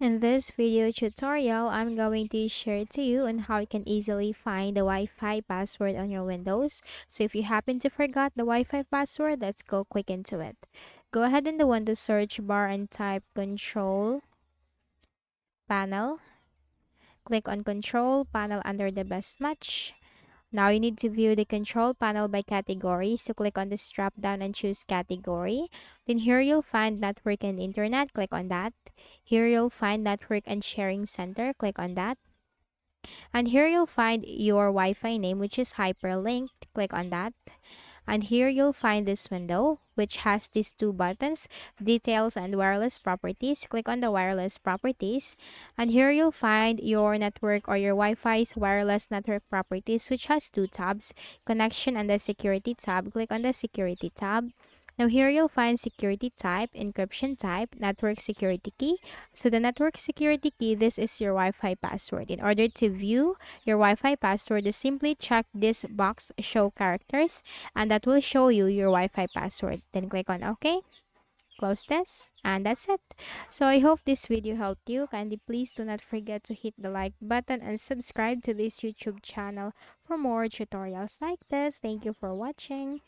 In this video tutorial, I'm going to share to you on how you can easily find the Wi-Fi password on your Windows. So if you happen to forgot the Wi-Fi password, let's go quick into it. Go ahead in the Windows search bar and type Control Panel. Click on Control Panel under the best match. Now you need to view the control panel by category. So click on this drop down and choose category. Then here you'll find network and internet. Click on that. Here you'll find network and sharing center. Click on that. And here you'll find your Wi-Fi name, which is hyperlinked. Click on that. And here you'll find this window, which has these two buttons, details and wireless properties. Click on the wireless properties. And here you'll find your network or your Wi-Fi's wireless network properties, which has two tabs, connection and the security tab. Click on the security tab. Now here you'll find security type, encryption type, network security key. So the network security key, this is your Wi-Fi password. In order to view your Wi-Fi password, just simply check this box, show characters, and that will show you your Wi-Fi password. Then click on OK. Close this, and that's it. So I hope this video helped you. Kindly please do not forget to hit the like button and subscribe to this YouTube channel for more tutorials like this. Thank you for watching.